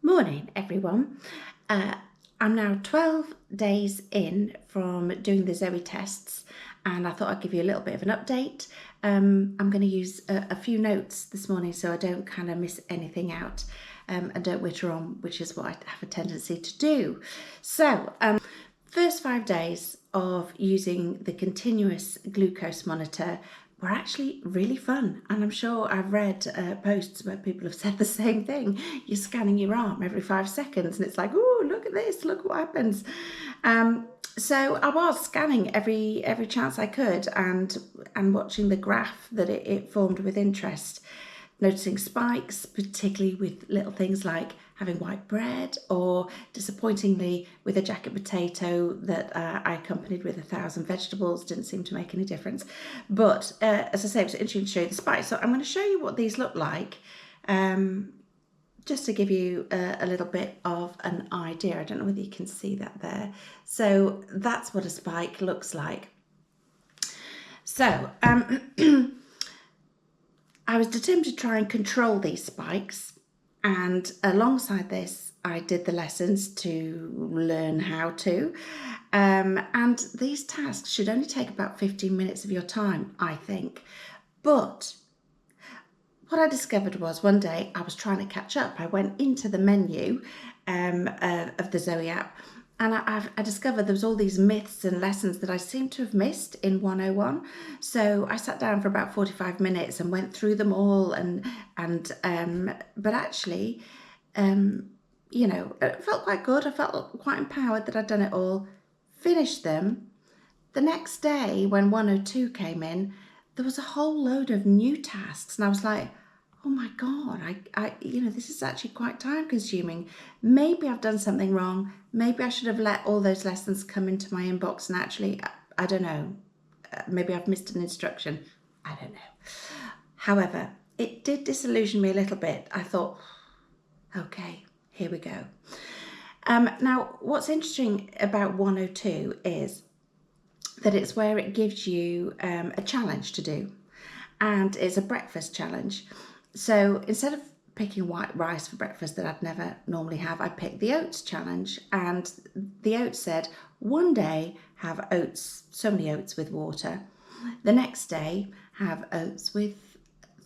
Morning, everyone. I'm now 12 days in from doing the Zoe tests, and I thought I'd give you a little bit of an update. I'm going to use a few notes this morning so I don't kind of miss anything out and don't witter on, which is what I have a tendency to do. So, first 5 days of using the continuous glucose monitor were actually really fun, and I'm sure I've read posts where people have said the same thing. You're scanning your arm every 5 seconds and it's like, oh, look at this, look what happens. So I was scanning every chance I could and watching the graph that it formed with interest, noticing spikes, particularly with little things like having white bread, or disappointingly with a jacket potato that I accompanied with 1,000 vegetables. Didn't seem to make any difference. But as I say, it was interesting to show you the spikes. So I'm going to show you what these look like, just to give you a little bit of an idea. I don't know whether you can see that there. So that's what a spike looks like. So I was determined to try and control these spikes, and alongside this I did the lessons to learn how to, and these tasks should only take about 15 minutes of your time, I think. But what I discovered was one day I was trying to catch up. I went into the menu of the Zoe app, and I discovered there was all these myths and lessons that I seemed to have missed in 101. So I sat down for about 45 minutes and went through them all, but actually, it felt quite good. I felt quite empowered that I'd done it all, finished them. The next day, when 102 came in, there was a whole load of new tasks, and I was like, oh my God, this is actually quite time consuming. Maybe I've done something wrong. Maybe I should have let all those lessons come into my inbox, and actually, I don't know, maybe I've missed an instruction. I don't know. However, it did disillusion me a little bit. I thought, okay, here we go. Now, what's interesting about 102 is that it's where it gives you a challenge to do, and it's a breakfast challenge. So instead of picking white rice for breakfast that I'd never normally have, I picked the oats challenge, and the oats said one day have oats, so many oats with water. The next day have oats with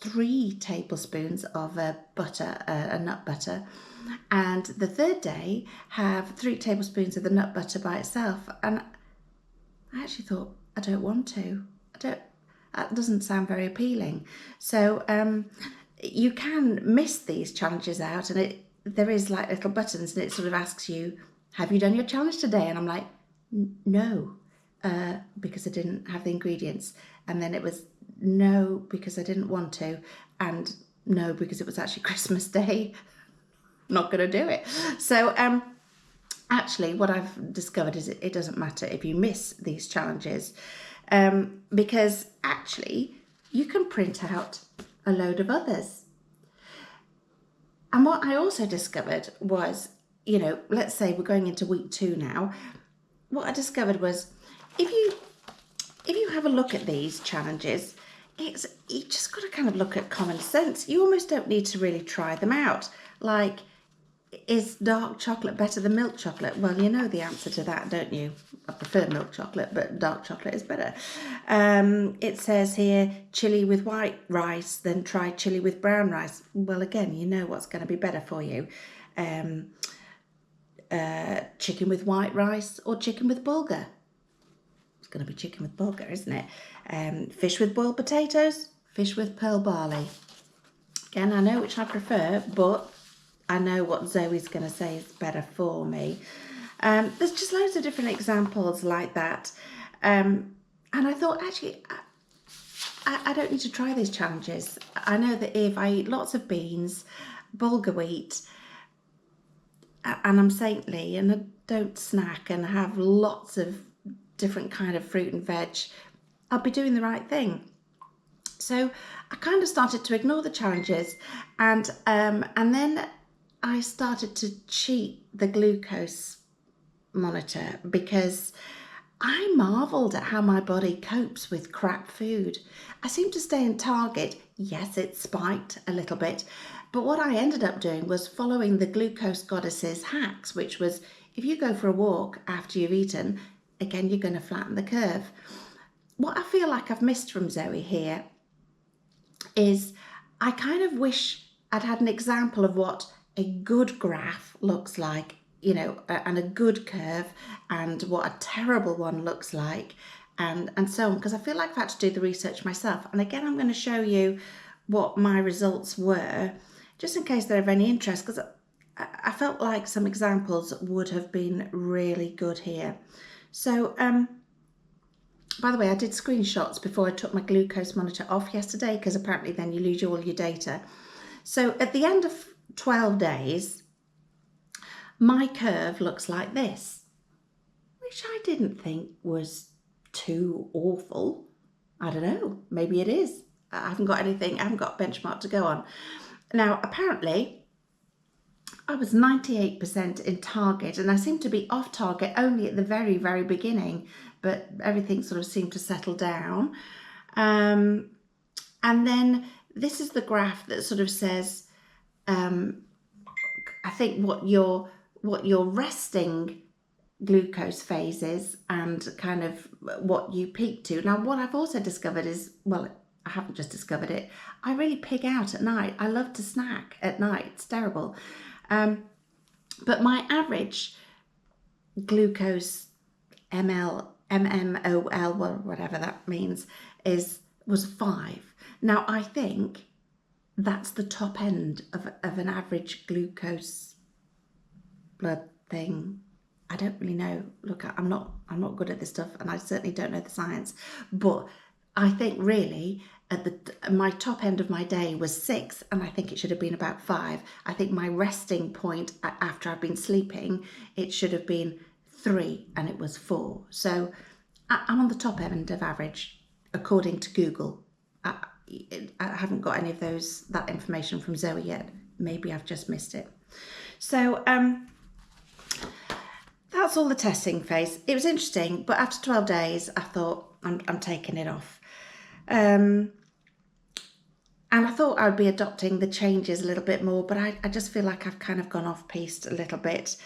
3 tablespoons of butter, a nut butter, and the third day have 3 tablespoons of the nut butter by itself. And I actually thought, I don't want to. That doesn't sound very appealing. So you can miss these challenges out, and there is like little buttons, and it sort of asks you, have you done your challenge today? And I'm like, no, because I didn't have the ingredients. And then it was no, because I didn't want to, and no, because it was actually Christmas Day. Not going to do it. So actually, what I've discovered is it doesn't matter if you miss these challenges, because actually you can print out a load of others. And what I also discovered was, let's say we're going into week 2 now. What I discovered was if you have a look at these challenges, you just got to kind of look at common sense. You almost don't need to really try them out. Like, is dark chocolate better than milk chocolate? Well, you know the answer to that, don't you? I prefer milk chocolate, but dark chocolate is better. It says here, chili with white rice, then try chili with brown rice. Well, again, you know what's going to be better for you. Chicken with white rice or chicken with bulgur. It's going to be chicken with bulgur, isn't it? Fish with boiled potatoes, fish with pearl barley. Again, I know which I prefer, but I know what Zoe's going to say is better for me. There's just loads of different examples like that. And I thought, actually, I don't need to try these challenges. I know that if I eat lots of beans, bulgur wheat, and I'm saintly and I don't snack and have lots of different kind of fruit and veg, I'll be doing the right thing. So I kind of started to ignore the challenges, and then I started to cheat the glucose monitor, because I marvelled at how my body copes with crap food. I seem to stay in target. Yes, it spiked a little bit, But what I ended up doing was following the glucose goddess's hacks, which was if you go for a walk after you've eaten, again, you're going to flatten the curve. What I feel like I've missed from Zoe here is I kind of wish I'd had an example of what a good graph looks like, you know, and a good curve, and what a terrible one looks like, and so on, because I feel like I've had to do the research myself. And again, I'm going to show you what my results were, just in case they're of any interest, because I felt like some examples would have been really good here. So, by the way, I did screenshots before I took my glucose monitor off yesterday, because apparently then you lose all your data. So at the end of 12 days, my curve looks like this, which I didn't think was too awful. I don't know, maybe it is. I haven't got anything, I haven't got a benchmark to go on. Now, apparently, I was 98% in target, and I seemed to be off target only at the very, very beginning, but everything sort of seemed to settle down. And then this is the graph that sort of says, I think what your resting glucose phase is, and kind of what you peak to. Now, what I've also discovered is, well, I haven't just discovered it, I really pig out at night. I love to snack at night. It's terrible. But my average glucose mmol, whatever that means, was 5. Now, I think that's the top end of an average glucose blood thing. I don't really know. Look, I'm not good at this stuff, and I certainly don't know the science. But I think really my top end of my day was 6, and I think it should have been about 5. I think my resting point after I've been sleeping, it should have been 3, and it was 4. So I'm on the top end of average, according to Google. I haven't got any of that information from Zoe yet. Maybe I've just missed it. So that's all the testing phase. It was interesting, but after 12 days, I thought I'm taking it off. And I thought I would be adopting the changes a little bit more, but I just feel like I've kind of gone off piste a little bit.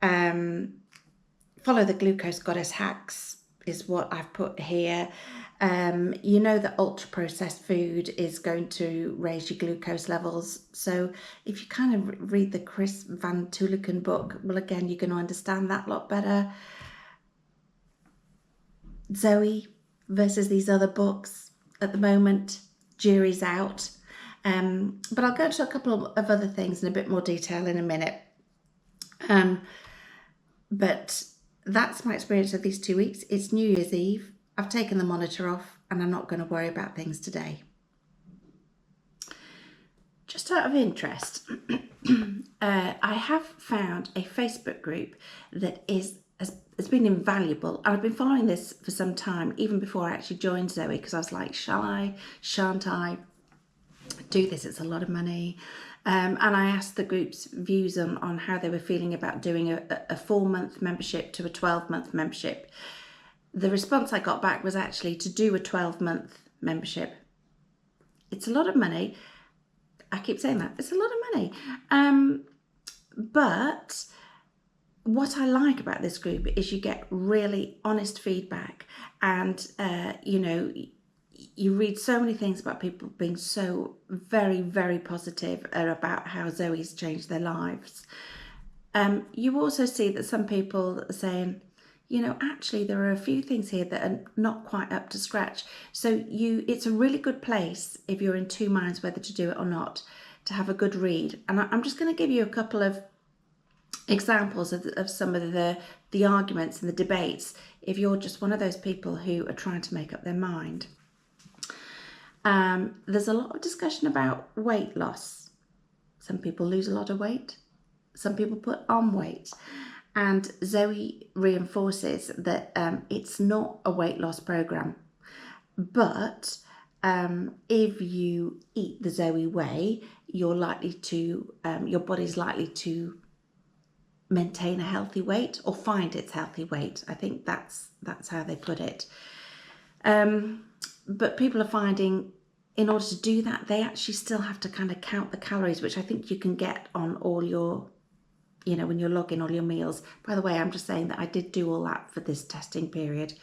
Follow the glucose goddess hacks is what I've put here. You know that ultra-processed food is going to raise your glucose levels. So if you kind of read the Chris Van Tuliken book, well, again, you're going to understand that a lot better. Zoe versus these other books at the moment, jury's out. But I'll go into a couple of other things in a bit more detail in a minute. But that's my experience of these 2 weeks. It's New Year's Eve. I've taken the monitor off, and I'm not going to worry about things today. Just out of interest, I have found a Facebook group that has been invaluable. And I've been following this for some time, even before I actually joined Zoe, because I was like, shall I, shan't I do this? It's a lot of money. And I asked the group's views on how they were feeling about doing a 4-month membership to a 12-month membership. The response I got back was actually to do a 12-month membership. It's a lot of money. I keep saying that. It's a lot of money. But what I like about this group is you get really honest feedback, and, you read so many things about people being so very, very positive about how Zoe's changed their lives. You also see that some people are saying, actually there are a few things here that are not quite up to scratch. So it's a really good place if you're in 2 minds whether to do it or not, to have a good read. And I'm just going to give you a couple of examples of some of the arguments and the debates if you're just one of those people who are trying to make up their mind. There's a lot of discussion about weight loss. Some people lose a lot of weight. Some people put on weight. And Zoe reinforces that it's not a weight loss program. But if you eat the Zoe way, your body's likely to maintain a healthy weight, or find its healthy weight. I think that's how they put it. But people are finding in order to do that, they actually still have to kind of count the calories, which I think you can get on all your, when you're logging all your meals. By the way, I'm just saying that I did do all that for this testing period.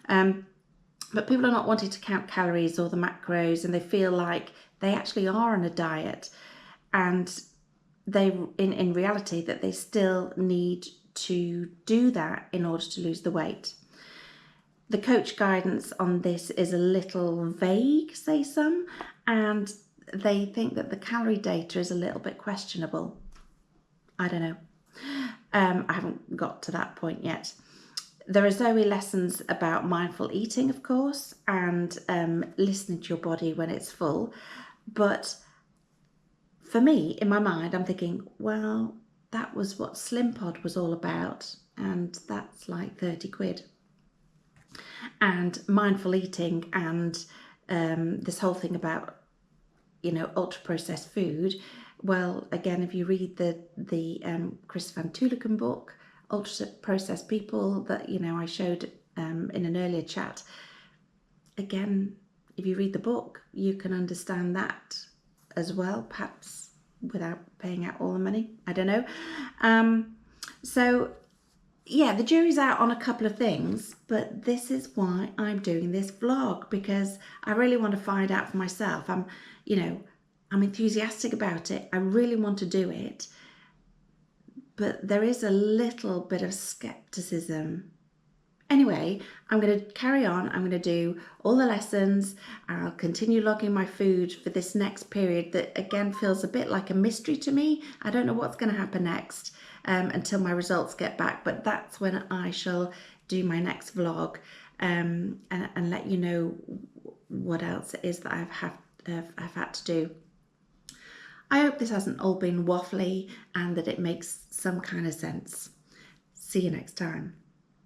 But people are not wanting to count calories or the macros, and they feel like they actually are on a diet, and they, in reality, that they still need to do that in order to lose the weight. The coach guidance on this is a little vague, say some, and they think that the calorie data is a little bit questionable. I don't know. I haven't got to that point yet. There are Zoe lessons about mindful eating, of course, and listening to your body when it's full. But for me, in my mind, I'm thinking, well, that was what Slim Pod was all about, and that's like 30 quid. And mindful eating and this whole thing about, ultra processed food. Well, again, if you read the Chris Van Tulleken book, Ultra Processed People, that I showed in an earlier chat. Again, if you read the book, you can understand that as well, perhaps without paying out all the money. I don't know. So yeah, the jury's out on a couple of things, but this is why I'm doing this vlog, because I really want to find out for myself. I'm enthusiastic about it. I really want to do it, but there is a little bit of skepticism. Anyway, I'm going to carry on. I'm going to do all the lessons. I'll continue logging my food for this next period that, again, feels a bit like a mystery to me. I don't know what's going to happen next until my results get back, but that's when I shall do my next vlog and let you know what else it is that I've had to do. I hope this hasn't all been waffly and that it makes some kind of sense. See you next time.